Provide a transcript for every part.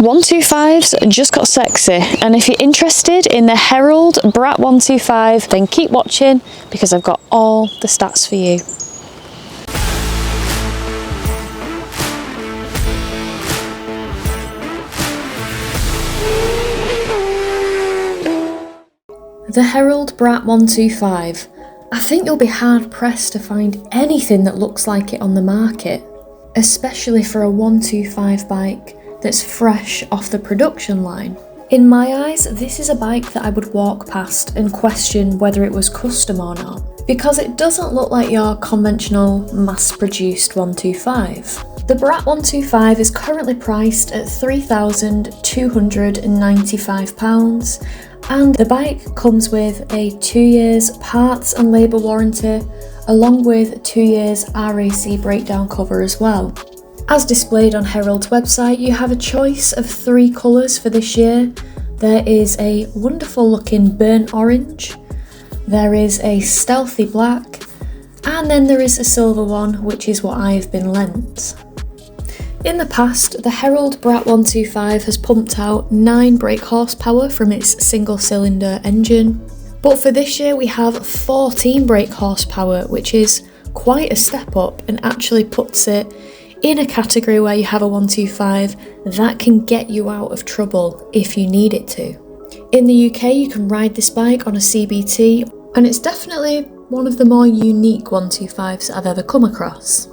125s just got sexy, and if you're interested in the Herald Brat 125, then keep watching because I've got all the stats for you. The Herald Brat 125. I think you'll be hard pressed to find anything that looks like it on the market, especially for a 125 bike that's fresh off the production line. In my eyes, this is a bike that I would walk past and question whether it was custom or not, because it doesn't look like your conventional mass-produced 125. The Brat 125 is currently priced at £3,295, and the bike comes with a 2 years parts and labour warranty, along with 2 years RAC breakdown cover as well. As displayed on Herald's website, you have a choice of 3 colours for this year. There is a wonderful looking burnt orange, there is a stealthy black, and then there is a silver one, which is what I have been lent. In the past, the Herald Brat 125 has pumped out 9 brake horsepower from its single cylinder engine, but for this year we have 14 brake horsepower, which is quite a step up and actually puts it in a category where you have a 125 that can get you out of trouble if you need it to. In the UK, you can ride this bike on a CBT, and it's definitely one of the more unique 125s I've ever come across.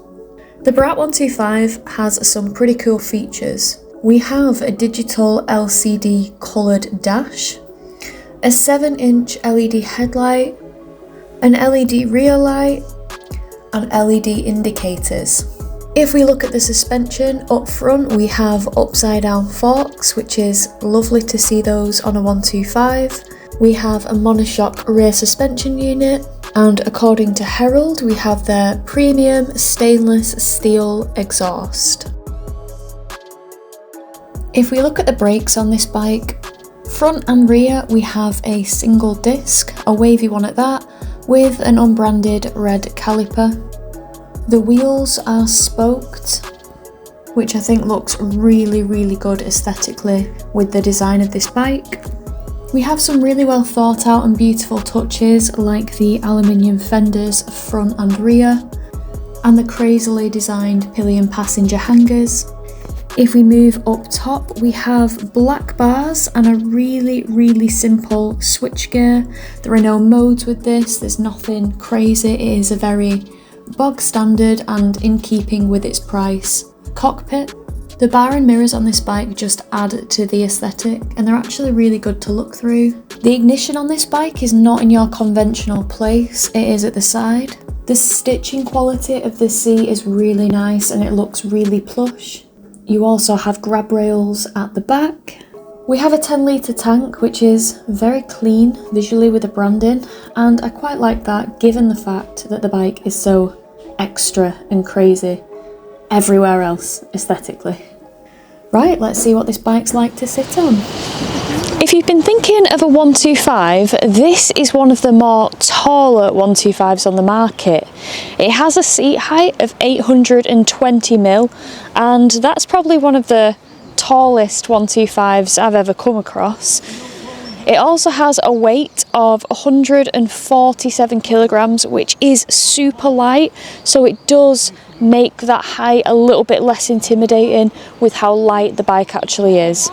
The Brat 125 has some pretty cool features. We have a digital LCD coloured dash, a 7-inch LED headlight, an LED rear light, and LED indicators. If we look at the suspension, up front we have upside down forks, which is lovely to see those on a 125. We have a monoshock rear suspension unit, and according to Herald, we have their premium stainless steel exhaust. If we look at the brakes on this bike, front and rear we have a single disc, a wavy one at that, with an unbranded red caliper. The wheels are spoked, which I think looks really good aesthetically with the design of this bike. We have some really well thought out and beautiful touches like the aluminium fenders front and rear, and the crazily designed pillion passenger hangers. If we move up top, we have black bars and a really simple switchgear. There are no modes with this, there's nothing crazy, it is a very bog standard and in keeping with its price cockpit. The bar and mirrors on this bike just add to the aesthetic, and they're actually really good to look through. The ignition on this bike is not in your conventional place, it is at the side. The stitching quality of the seat is really nice and it looks really plush. You also have grab rails at the back. We have a 10-litre tank, which is very clean visually with the branding, and I quite like that given the fact that the bike is so extra and crazy everywhere else aesthetically. Right, let's see what this bike's like to sit on. If you've been thinking of a 125, this is one of the more taller 125s on the market. It has a seat height of 820mm, and that's probably one of the tallest 125s I've ever come across. It also has a weight of 147 kilograms, which is super light, so it does make that height a little bit less intimidating with how light the bike actually is.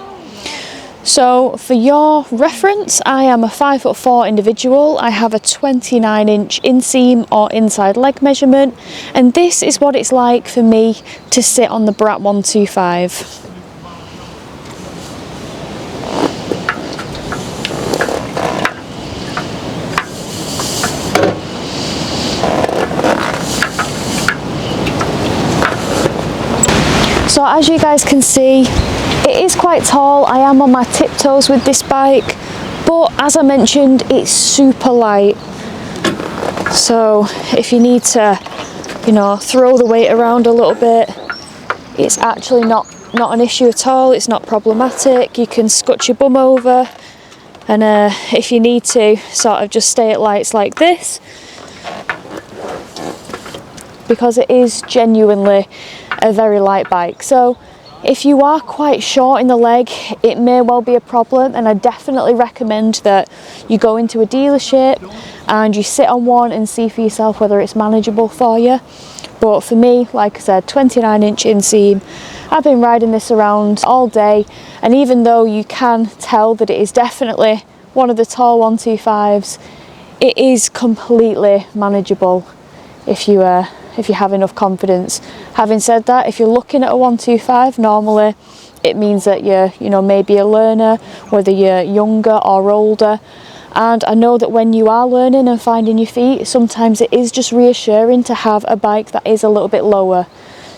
So for your reference, I am a 5'4" individual. I have a 29-inch inseam or inside leg measurement, and this is what it's like for me to sit on the Brat 125. So as you guys can see, it is quite tall. I am on my tiptoes with this bike, but as I mentioned, it's super light. So if you need to, you know, throw the weight around a little bit, it's actually not an issue at all. It's not problematic. You can scutch your bum over, and if you need to, sort of just stay at lights like this, because it is genuinely a very light bike. So If you are quite short in the leg, it may well be a problem, and I definitely recommend that you go into a dealership and you sit on one and see for yourself whether it's manageable for you. But for me, like I said, 29-inch inseam, I've been riding this around all day, and even though you can tell that it is definitely one of the tall 125s, it is completely manageable if you have enough confidence. Having said that, if you're looking at a 125, normally it means that you're, you know, maybe a learner, whether you're younger or older. And I know that when you are learning and finding your feet, sometimes it is just reassuring to have a bike that is a little bit lower.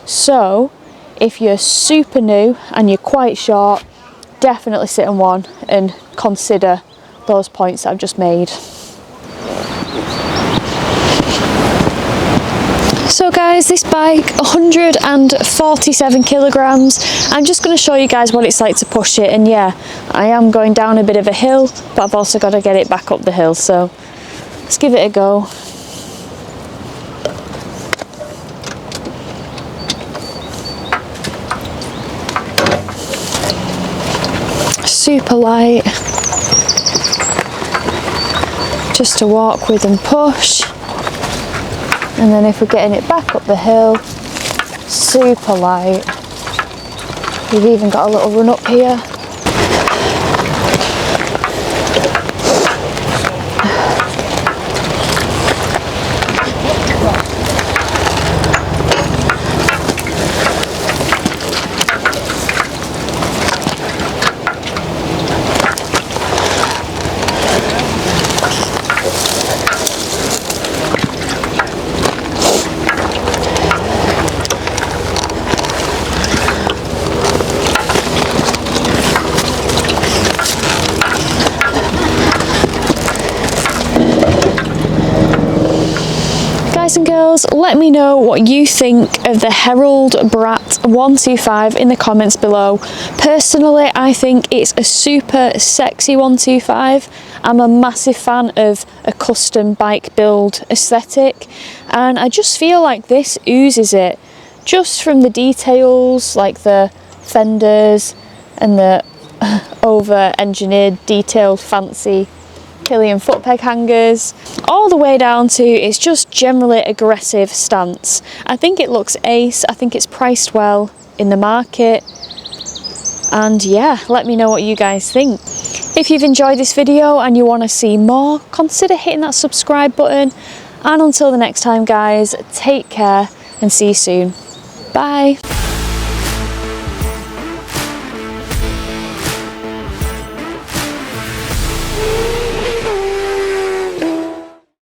So if you're super new and you're quite short, definitely sit on one and consider those points that I've just made. So guys, this bike, 147 kilograms. I'm just going to show you guys what it's like to push it, and yeah, I am going down a bit of a hill, but I've also got to get it back up the hill, so let's give it a go. Super light, just to walk with and push. And then if we're getting it back up the hill, super light. We've even got a little run up here. Guys and girls, let me know what you think of the Herald Brat 125 in the comments below. Personally, I think it's a super sexy 125. I'm a massive fan of a custom bike build aesthetic, and I just feel like this oozes it, just from the details like the fenders and the over-engineered, detailed, fancy Killian foot peg hangers, all the way down to its just generally aggressive stance. I think it looks ace. I think it's priced well in the market, and yeah, let me know what you guys think. If you've enjoyed this video and you want to see more, consider hitting that subscribe button, and until the next time guys, take care and see you soon. Bye.